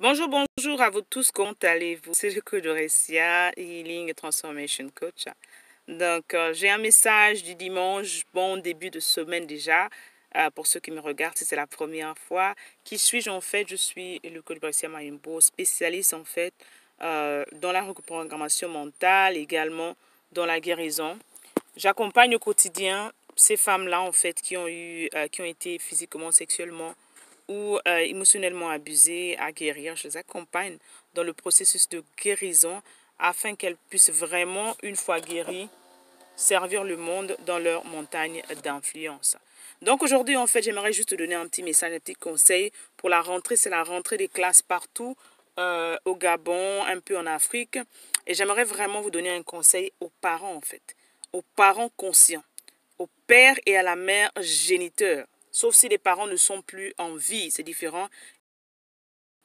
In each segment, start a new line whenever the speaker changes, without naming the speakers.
Bonjour, bonjour à vous tous, comment allez-vous? C'est le coach Doressia, Healing et Transformation Coach. Donc, j'ai un message du dimanche, bon début de semaine déjà, pour ceux qui me regardent, si c'est la première fois. Qui suis-je en fait? Je suis le coach Doressia Mayimbo, spécialiste en fait dans la reprogrammation mentale, également dans la guérison. J'accompagne au quotidien ces femmes-là en fait qui ont été physiquement, sexuellement ou émotionnellement abusées à guérir. Je les accompagne dans le processus de guérison afin qu'elles puissent vraiment, une fois guéries, servir le monde dans leur montagne d'influence. Donc aujourd'hui, en fait, j'aimerais juste te donner un petit message, un petit conseil pour la rentrée. C'est la rentrée des classes partout, au Gabon, un peu en Afrique. Et j'aimerais vraiment vous donner un conseil aux parents, en fait, aux parents conscients, au père et à la mère géniteurs. Sauf si les parents ne sont plus en vie, c'est différent.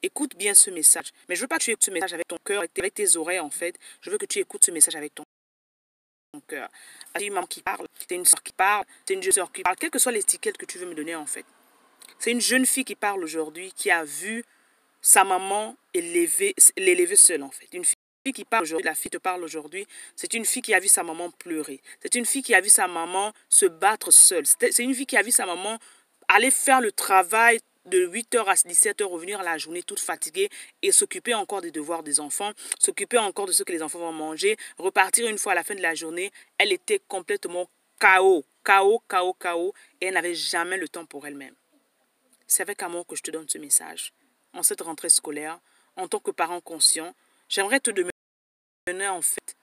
Écoute bien ce message. Mais je veux pas que tu écoutes ce message avec ton cœur, avec tes oreilles, en fait. Je veux que tu écoutes ce message avec ton cœur. C'est une maman qui parle, c'est une soeur qui parle, c'est une jeune soeur qui parle, quelle que soit l'étiquette que tu veux me donner en fait. C'est une jeune fille qui parle aujourd'hui, qui a vu sa maman l'élever seule en fait. Une fille qui parle aujourd'hui, la fille te parle aujourd'hui, c'est une fille qui a vu sa maman pleurer. C'est une fille qui a vu sa maman se battre seule. C'est une fille qui a vu sa maman aller faire le travail de 8h à 17h, revenir la journée toute fatiguée et s'occuper encore des devoirs des enfants, s'occuper encore de ce que les enfants vont manger, repartir une fois à la fin de la journée. Elle était complètement KO, et elle n'avait jamais le temps pour elle-même. C'est avec amour que je te donne ce message. En cette rentrée scolaire, en tant que parent conscient, j'aimerais te demander en fait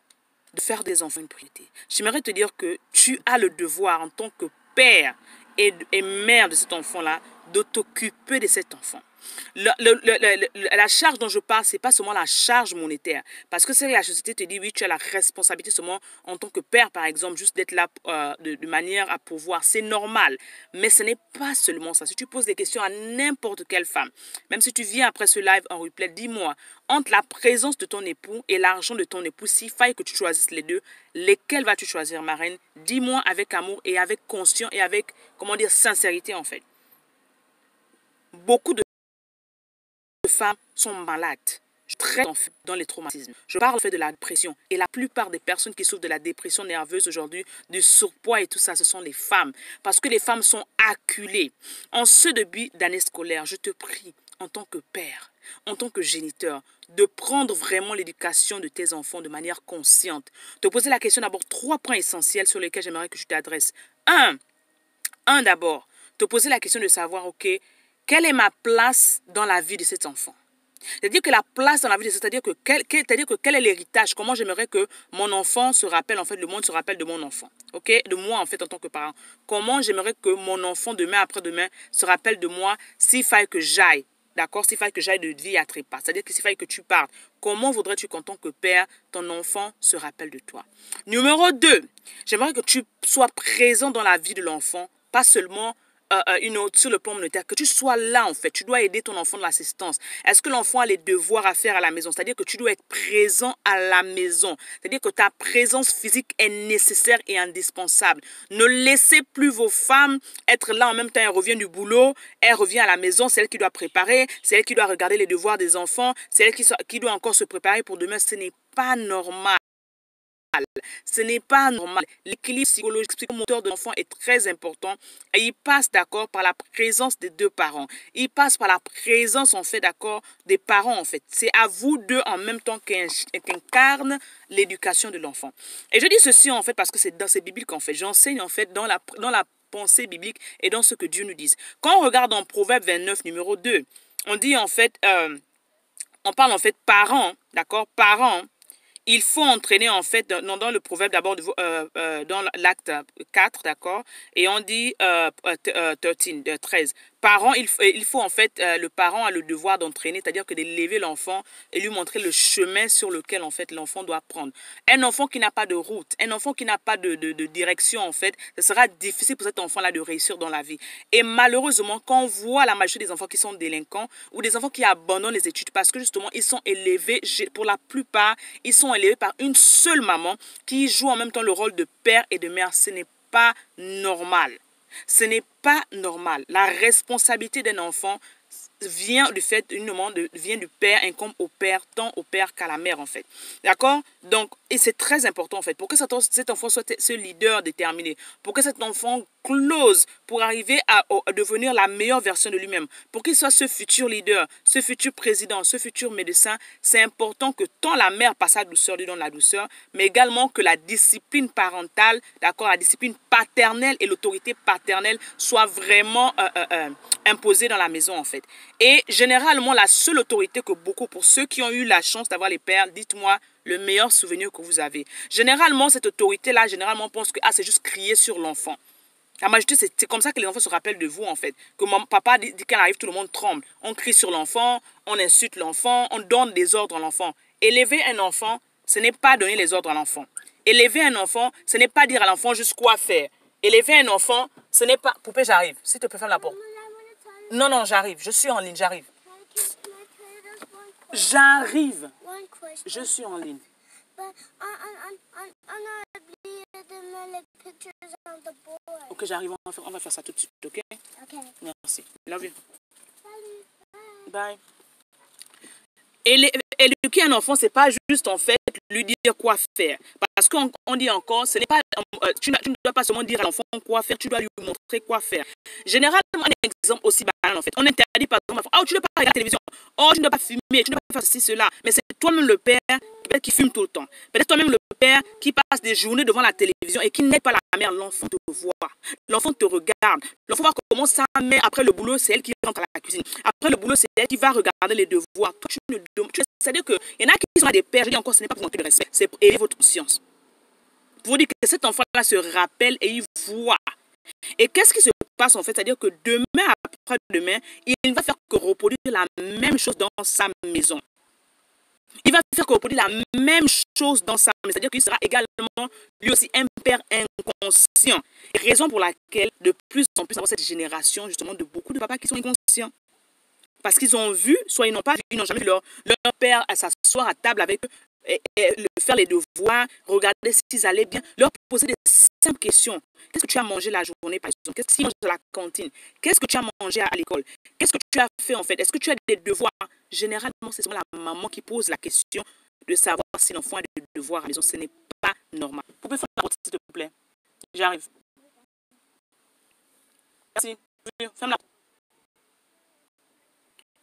de faire des enfants une priorité. J'aimerais te dire que tu as le devoir en tant que père et mère de cet enfant-là de t'occuper de cet enfant. La charge dont je parle, ce n'est pas seulement la charge monétaire. Parce que c'est la société te dit, oui, tu as la responsabilité seulement en tant que père, par exemple, juste d'être là de manière à pouvoir. C'est normal. Mais ce n'est pas seulement ça. Si tu poses des questions à n'importe quelle femme, même si tu viens après ce live en replay, dis-moi, entre la présence de ton époux et l'argent de ton époux, s'il faille que tu choisisses les deux, lesquels vas-tu choisir, ma reine? Dis-moi avec amour et avec conscience et avec, comment dire, sincérité, en fait. Beaucoup de femmes sont malades. Je traite dans les traumatismes. Je parle en fait de la dépression. Et la plupart des personnes qui souffrent de la dépression nerveuse aujourd'hui, du surpoids et tout ça, ce sont les femmes. Parce que les femmes sont acculées. En ce début d'année scolaire, je te prie, en tant que père, en tant que géniteur, de prendre vraiment l'éducation de tes enfants de manière consciente. Te poser la question d'abord, 3 points essentiels sur lesquels j'aimerais que tu t'adresses. Un d'abord, te poser la question de savoir, ok, quelle est ma place dans la vie de cet enfant? C'est-à-dire que la place dans la vie, c'est-à-dire que quel est l'héritage? Comment j'aimerais que mon enfant se rappelle, en fait, le monde se rappelle de mon enfant, ok? De moi, en fait, en tant que parent. Comment j'aimerais que mon enfant, demain après-demain, se rappelle de moi s'il faille que j'aille, d'accord? S'il faille que j'aille de vie à trépas. C'est-à-dire que s'il faille que tu partes. Comment voudrais-tu qu'en tant que père, ton enfant se rappelle de toi? Numéro 2, j'aimerais que tu sois présent dans la vie de l'enfant, pas seulement sur le plan monétaire, que tu sois là en fait, tu dois aider ton enfant de l'assistance. Est-ce que l'enfant a les devoirs à faire à la maison? C'est-à-dire que tu dois être présent à la maison. C'est-à-dire que ta présence physique est nécessaire et indispensable. Ne laissez plus vos femmes être là en même temps, elles reviennent du boulot, elle revient à la maison, c'est elle qui doit préparer, c'est elle qui doit regarder les devoirs des enfants, c'est elle qui doit encore se préparer pour demain. Ce n'est pas normal. Ce n'est pas normal. L'équilibre psychologique, psychomoteur de l'enfant est très important et il passe d'accord par la présence des deux parents. Il passe par la présence en fait d'accord des parents en fait. C'est à vous deux en même temps qu'incarne l'éducation de l'enfant. Et je dis ceci en fait parce que c'est dans ces bibliques en fait. J'enseigne en fait dans la pensée biblique et dans ce que Dieu nous dit. Quand on regarde en Proverbe 29 numéro 2, on dit en fait, on parle en fait parents, d'accord, parents. Il faut entraîner en fait dans le proverbe d'abord dans l'acte 4, d'accord, et on dit 13. Parents, il faut en fait, le parent a le devoir d'entraîner, c'est-à-dire que d'élever l'enfant et lui montrer le chemin sur lequel en fait l'enfant doit prendre. Un enfant qui n'a pas de route, un enfant qui n'a pas de direction en fait, ce sera difficile pour cet enfant-là de réussir dans la vie. Et malheureusement, quand on voit la majorité des enfants qui sont délinquants ou des enfants qui abandonnent les études parce que justement ils sont élevés, pour la plupart, ils sont élevés par une seule maman qui joue en même temps le rôle de père et de mère, ce n'est pas normal. Ce n'est pas normal. La responsabilité d'un enfant, vient du fait, une demande vient du père, incombe au père, tant au père qu'à la mère en fait. D'accord? Donc, et c'est très important en fait, pour que cet enfant soit ce leader déterminé, pour que cet enfant close, pour arriver à devenir la meilleure version de lui-même, pour qu'il soit ce futur leader, ce futur président, ce futur médecin, c'est important que tant la mère par sa douceur lui donne la douceur, mais également que la discipline parentale, d'accord, la discipline paternelle et l'autorité paternelle soient vraiment imposées dans la maison en fait. Et généralement, la seule autorité que beaucoup, pour ceux qui ont eu la chance d'avoir les pères, dites-moi le meilleur souvenir que vous avez. Généralement, cette autorité-là, généralement, pense que c'est juste crier sur l'enfant. La majorité, c'est comme ça que les enfants se rappellent de vous, en fait. Que mon papa dit qu'elle arrive, tout le monde tremble. On crie sur l'enfant, on insulte l'enfant, on donne des ordres à l'enfant. Élever un enfant, ce n'est pas donner les ordres à l'enfant. Élever un enfant, ce n'est pas dire à l'enfant juste quoi faire. Élever un enfant, ce n'est pas... Poupée, j'arrive. S'il te plaît, ferme la porte. Non, non, j'arrive. Je suis en ligne, j'arrive. J'arrive. Je suis en ligne. Ok, j'arrive. On va faire ça tout de suite, ok? Ok. Merci. Love you. Bye. Éduquer un enfant, c'est pas juste en fait lui dire quoi faire. Parce qu'on dit encore, ce n'est pas, tu ne dois pas seulement dire à l'enfant quoi faire, tu dois lui montrer quoi faire. Généralement, un exemple aussi banal en fait. On interdit par exemple, oh tu ne dois pas regarder la télévision, oh tu ne dois pas fumer, tu ne dois pas faire ceci, cela. Mais c'est toi-même le père peut-être qui fume tout le temps. Peut-être toi-même le père qui passe des journées devant la télévision et qui n'aide pas la mère. L'enfant te voit, l'enfant te regarde. L'enfant voit comment sa mère, après le boulot, c'est elle qui rentre à la cuisine. Après le boulot, c'est elle qui va regarder les devoirs. Toi, c'est-à-dire qu'il y en a qui sont des pères, je dis encore, ce n'est pas pour manquer de respect, c'est pour élever votre conscience. Pour dire que cet enfant-là se rappelle et il voit. Et qu'est-ce qui se passe en fait? C'est-à-dire que demain, après-demain, il ne va faire que reproduire la même chose dans sa maison. Il va faire que reproduire la même chose dans sa maison. C'est-à-dire qu'il sera également, lui aussi, un père inconscient. Raison pour laquelle, de plus en plus, on voit cette génération, justement, de beaucoup de papas qui sont inconscients. Parce qu'ils ont vu, soit ils n'ont pas vu, ils n'ont jamais vu leur père s'asseoir à table avec eux, et faire les devoirs, regarder s'ils allaient bien, leur poser des simples questions. Qu'est-ce que tu as mangé la journée, par exemple? Qu'est-ce que tu manges à la cantine? Qu'est-ce que tu as mangé à l'école? Qu'est-ce que tu as fait, en fait? Est-ce que tu as des devoirs? Généralement, c'est seulement la maman qui pose la question de savoir si l'enfant a des devoirs à la maison. Ce n'est pas normal. Vous pouvez faire la porte, s'il te plaît. J'arrive. Merci. Ferme la porte.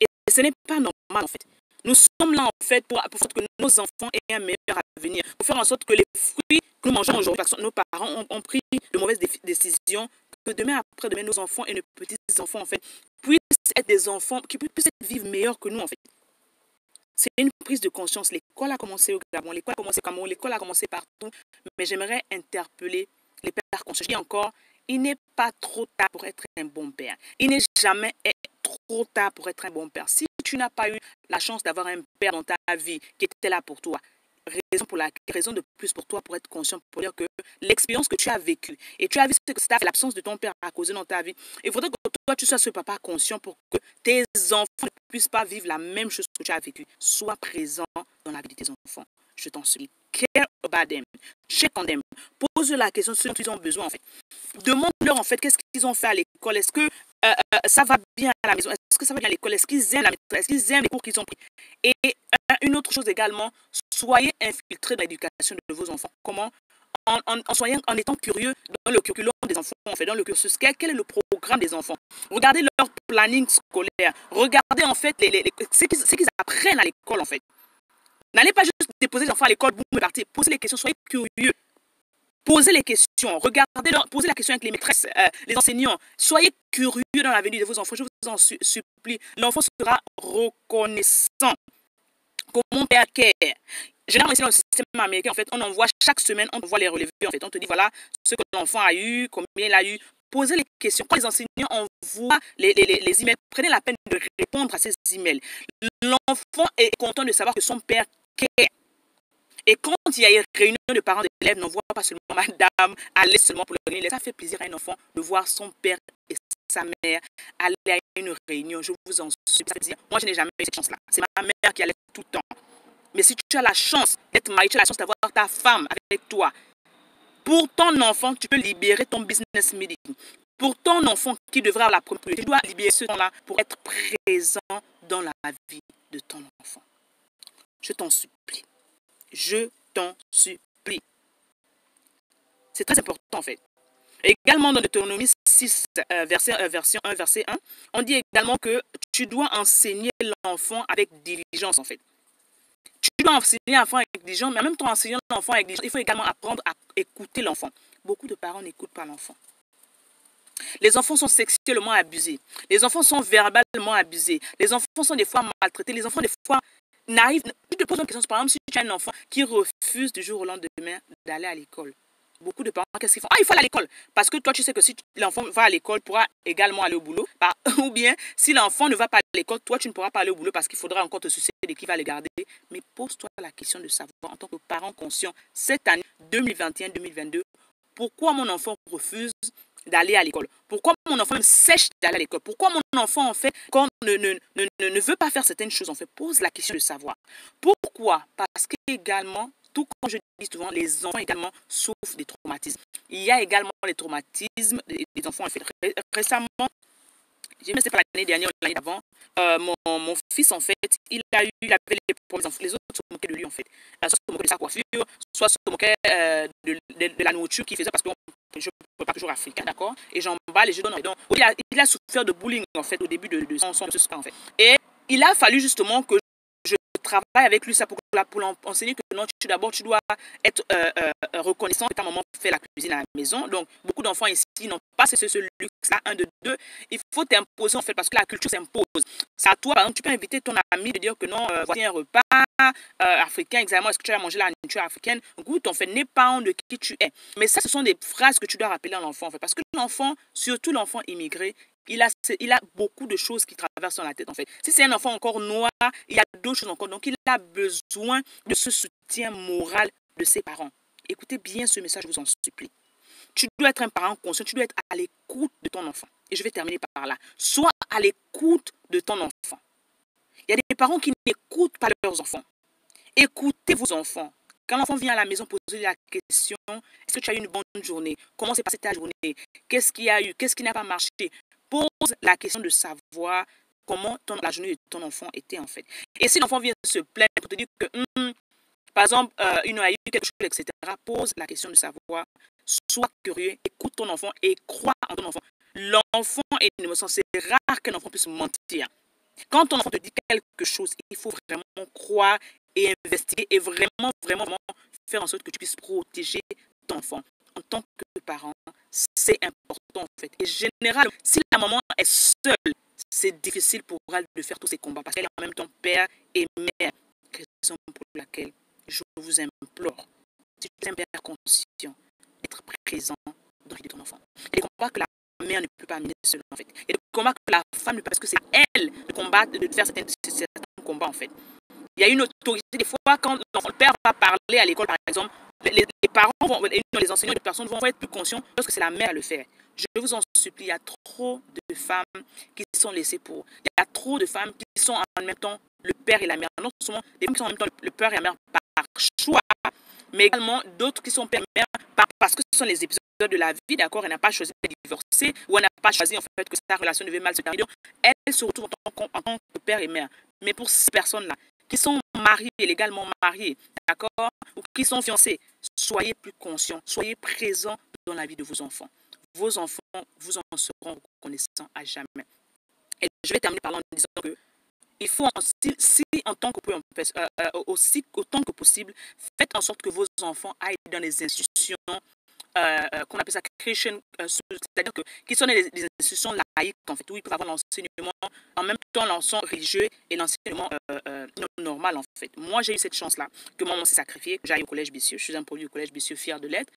Et ce n'est pas normal, en fait. Nous sommes là, en fait, pour faire que nos enfants aient un meilleur avenir. Pour faire en sorte que les fruits que nous mangeons aujourd'hui, parce que nos parents ont pris de mauvaises décisions, que demain, après-demain, nos enfants et nos petits-enfants, en fait, puissent être des enfants qui puissent vivre meilleurs que nous, en fait. C'est une prise de conscience. L'école a commencé au Gabon, l'école a commencé au Cameroun, l'école a commencé partout. Mais j'aimerais interpeller les pères conscients. Je dis encore, il n'est pas trop tard pour être un bon père. Il n'est jamais trop tard pour être un bon père. Si tu n'as pas eu la chance d'avoir un père dans ta vie qui était là pour toi, raison de plus pour toi pour être conscient, pour dire que l'expérience que tu as vécue et tu as vu ce que ça a fait, l'absence de ton père a causé dans ta vie, il faudrait que toi tu sois ce papa conscient pour que tes enfants ne puissent pas vivre la même chose que tu as vécu. Sois présent dans la vie de tes enfants. Je t'en supplie. Care about them. Check on them. Pose la question de ce dont ils ont besoin en fait. Demande-leur en fait qu'est-ce qu'ils ont fait à l'école. Est-ce que ça va bien à la maison? Est-ce que ça va bien à l'école? Est-ce qu'ils aiment la maîtresse? Est-ce qu'ils aiment les cours qu'ils ont pris? Et une autre chose également, soyez infiltrés dans l'éducation de vos enfants. Comment? En étant curieux dans le curriculum des enfants, en fait, dans le cursus. Quel est le programme des enfants? Regardez leur planning scolaire. Regardez en fait ce qu'ils apprennent à l'école en fait. N'allez pas juste déposer les enfants à l'école, boum, et partir. Posez les questions, soyez curieux. Posez les questions, posez la question avec les maîtresses, les enseignants. Soyez curieux dans l'avenir de vos enfants, je vous en supplie. L'enfant sera reconnaissant. Comment père care. Généralement, ici dans le système américain, en fait, on envoie chaque semaine, on voit les relevés. En fait, on te dit voilà ce que l'enfant a eu, combien il a eu. Posez les questions. Quand les enseignants envoient les emails, prenez la peine de répondre à ces emails. L'enfant est content de savoir que son père care. Et quand il y a une réunion de parents d'élèves, n'envoie pas seulement madame, aller seulement pour le réunion. Ça fait plaisir à un enfant de voir son père et sa mère aller à une réunion. Je vous en supplie. Moi, je n'ai jamais eu cette chance-là. C'est ma mère qui allait tout le temps. Mais si tu as la chance d'être marié, tu as la chance d'avoir ta femme avec toi, pour ton enfant, tu peux libérer ton business meeting. Pour ton enfant qui devrait avoir la première priorité, tu dois libérer ce temps-là pour être présent dans la vie de ton enfant. Je t'en supplie. Je t'en supplie. C'est très important en fait. Également dans Deutéronome 6, version 1, verset 1, on dit également que tu dois enseigner l'enfant avec diligence en fait. Tu dois enseigner l'enfant avec diligence, mais en même temps enseigner l'enfant avec diligence, il faut également apprendre à écouter l'enfant. Beaucoup de parents n'écoutent pas l'enfant. Les enfants sont sexuellement abusés. Les enfants sont verbalement abusés. Les enfants sont des fois maltraités. Les enfants des fois n'arrivent... Tu te poses une question, par exemple, si tu as un enfant qui refuse du jour au lendemain d'aller à l'école. Beaucoup de parents, qu'est-ce qu'ils font? Ah, il faut aller à l'école. Parce que toi, tu sais que si l'enfant va à l'école, pourra également aller au boulot. Ou bien, si l'enfant ne va pas à l'école, toi, tu ne pourras pas aller au boulot parce qu'il faudra encore te soucier de qui va le garder. Mais pose-toi la question de savoir, en tant que parent conscient, cette année 2021-2022, pourquoi mon enfant refuse d'aller à l'école? Pourquoi mon enfant me sèche d'aller à l'école? Pourquoi mon enfant, en fait, quand ne veut pas faire certaines choses, en fait, pose la question de savoir. Pourquoi? Parce qu'également, tout comme je dis souvent, les enfants également souffrent des traumatismes. Il y a également les traumatismes des enfants. En fait, récemment, je ne sais pas l'année dernière ou l'année d'avant, mon fils, en fait, il avait les problèmes. Les autres se moquaient de lui, en fait. Soit se moquaient de sa coiffure, soit se moquaient de la nourriture qu'il faisait parce que je ne peux pas toujours africain, d'accord? Et j'emballe et je donne. Donc, il a souffert de bullying, en fait, au début de ce sport, en fait. Et il a fallu justement que je travaille avec lui ça pour enseigner que non, d'abord tu dois être reconnaissant que ta maman fait la cuisine à la maison. Donc beaucoup d'enfants ici n'ont pas ce luxe-là. Un de deux, il faut t'imposer en fait parce que la culture s'impose. C'est à toi, par exemple, tu peux inviter ton ami de dire que non, voici un repas africain, exactement, est-ce que tu vas manger la nourriture africaine? Goûte, en fait, n'aie pas honte de qui tu es. Mais ça, ce sont des phrases que tu dois rappeler à l'enfant, en fait, parce que l'enfant, surtout l'enfant immigré, il a beaucoup de choses qui traversent dans la tête, en fait. Si c'est un enfant encore noir, il y a d'autres choses encore. Donc, il a besoin de ce soutien moral de ses parents. Écoutez bien ce message, je vous en supplie. Tu dois être un parent conscient, tu dois être à l'écoute de ton enfant. Et je vais terminer par là. Sois à l'écoute de ton enfant. Il y a des parents qui n'écoutent pas leurs enfants. Écoutez vos enfants. Quand l'enfant vient à la maison, posez la question, est-ce que tu as eu une bonne journée? Comment s'est passée ta journée? Qu'est-ce qu'il y a eu? Qu'est-ce qui n'a pas marché? Pose la question de savoir comment la journée de ton enfant était en fait. Et si l'enfant vient se plaindre pour te dire que, par exemple, il a eu quelque chose, etc., pose la question de savoir, sois curieux, écoute ton enfant et crois en ton enfant. L'enfant est innocent, c'est rare qu'un enfant puisse mentir. Quand ton enfant te dit quelque chose, il faut vraiment croire et investiguer et vraiment faire en sorte que tu puisses protéger ton enfant. En tant que parent, c'est important en fait. Et généralement, si la maman est seule, c'est difficile pour elle de faire tous ces combats parce qu'elle est en même temps père et mère. Raison pour laquelle je vous implore, si tu es un père conscient, d'être présent dans la vie de ton enfant. Il y a des combats que la mère ne peut pas mener seule en fait. Il y a des combats que la femme ne peut pas parce que c'est elle de combattre, de faire certains combats en fait. Il y a une autorité des fois quand le père va parler à l'école par exemple, les parents vont, les enseignants, les personnes vont être plus conscients lorsque c'est la mère à le faire. Je vous en supplie, il y a trop de femmes qui sont laissées pour. Il y a trop de femmes qui sont en même temps le père et la mère. Non seulement des femmes qui sont en même temps le père et la mère par choix, mais également d'autres qui sont père et mère parce que ce sont les épisodes de la vie, d'accord, elle n'a pas choisi de divorcer ou elle n'a pas choisi en fait que sa relation devait mal se terminer. Elle se retrouve en tant que père et mère. Mais pour ces personnes-là, qui sont mariés, légalement mariés, d'accord, ou qui sont fiancés, soyez plus conscients, soyez présents dans la vie de vos enfants. Vos enfants vous en seront reconnaissants à jamais. Et je vais terminer par là en disant que il faut, si en tant que aussi autant que possible, faites en sorte que vos enfants aillent dans les institutions qu'on appelle ça Christian, c'est-à-dire qui sont des institutions laïques en fait, où ils peuvent avoir l'enseignement, en même temps l'enseignement religieux et l'enseignement normal en fait. Moi j'ai eu cette chance-là, que maman s'est sacrifiée, que j'aille au collège Bissieux, je suis un produit du collège Bissieux, fier de l'être.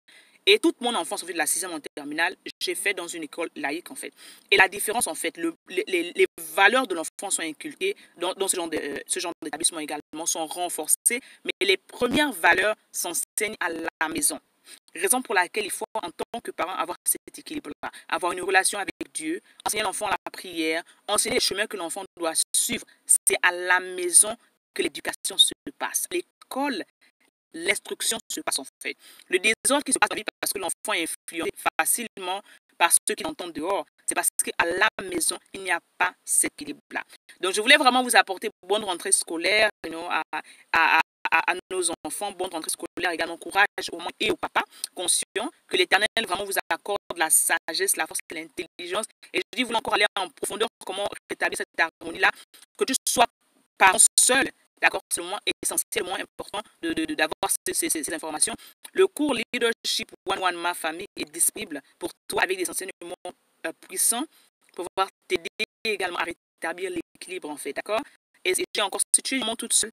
Et toute mon enfance, en fait, de la 6e en terminale, j'ai fait dans une école laïque, en fait. Et la différence, en fait, les valeurs de l'enfant sont inculquées dans ce genre d'établissement également, sont renforcées, mais les premières valeurs s'enseignent à la maison. Raison pour laquelle il faut, en tant que parent, avoir cet équilibre-là, avoir une relation avec Dieu, enseigner l'enfant la prière, enseigner les chemins que l'enfant doit suivre. C'est à la maison que l'éducation se passe. L'école, l'instruction se passe en fait. Le désordre qui se passe en vie parce que l'enfant est influencé facilement par ceux qui l'entendent dehors. C'est parce qu'à la maison, il n'y a pas cet équilibre-là. Donc, je voulais vraiment vous apporter bonne rentrée scolaire, à, à nos enfants, bonne rentrée scolaire, également courage aux mamans et aux papas, conscients que l'Éternel vraiment vous accorde la sagesse, la force et l'intelligence. Et je dis, vous voulez encore aller en profondeur, comment rétablir cette harmonie-là, que tu sois parent seul, d'accord, c'est le moins essentiel, le moins important d'avoir ces informations. Le cours Leadership One Ma Famille est disponible pour toi avec des enseignements puissants pour pouvoir t'aider également à rétablir l'équilibre, en fait, d'accord? Et j'ai encore, si tu es toute seule,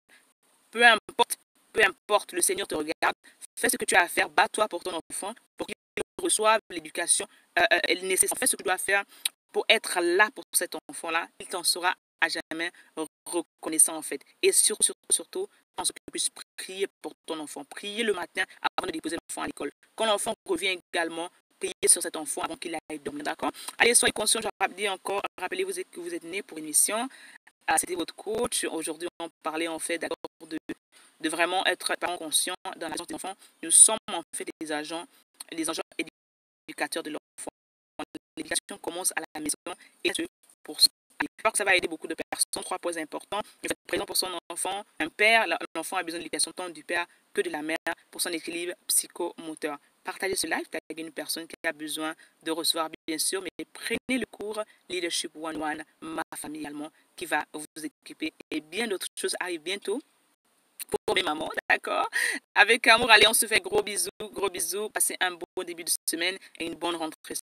peu importe, le Seigneur te regarde, fais ce que tu as à faire, bats-toi pour ton enfant, pour qu'il reçoive l'éducation nécessaire. Fais ce que tu dois faire pour être là pour cet enfant-là. Il t'en sera à jamais reconnaissant, en fait. Et surtout, pense que tu puisses prier pour ton enfant. Prier le matin avant de déposer l'enfant à l'école. Quand l'enfant revient également, priez sur cet enfant avant qu'il aille dormir, d'accord? Allez, soyez conscients, je rappelle encore, rappelez-vous que vous êtes né pour une mission. C'était votre coach. Aujourd'hui, on parlait en fait d'accord de vraiment être parent conscient dans la gestion des enfants. Nous sommes en fait des agents éducateurs de l'enfant. L'éducation commence à la maison et pour ça. J'espère que ça va aider beaucoup de personnes. 3 points importants. Être présent pour son enfant. Un père, l'enfant a besoin de l'éducation tant du père que de la mère pour son équilibre psychomoteur. Partagez ce live avec une personne qui a besoin de recevoir, bien sûr, mais prenez le cours Leadership One Ma Famille également, qui va vous équiper. Et bien d'autres choses arrivent bientôt pour mes mamans, d'accord? Avec amour, allez, on se fait gros bisous, passez un bon début de semaine et une bonne rentrée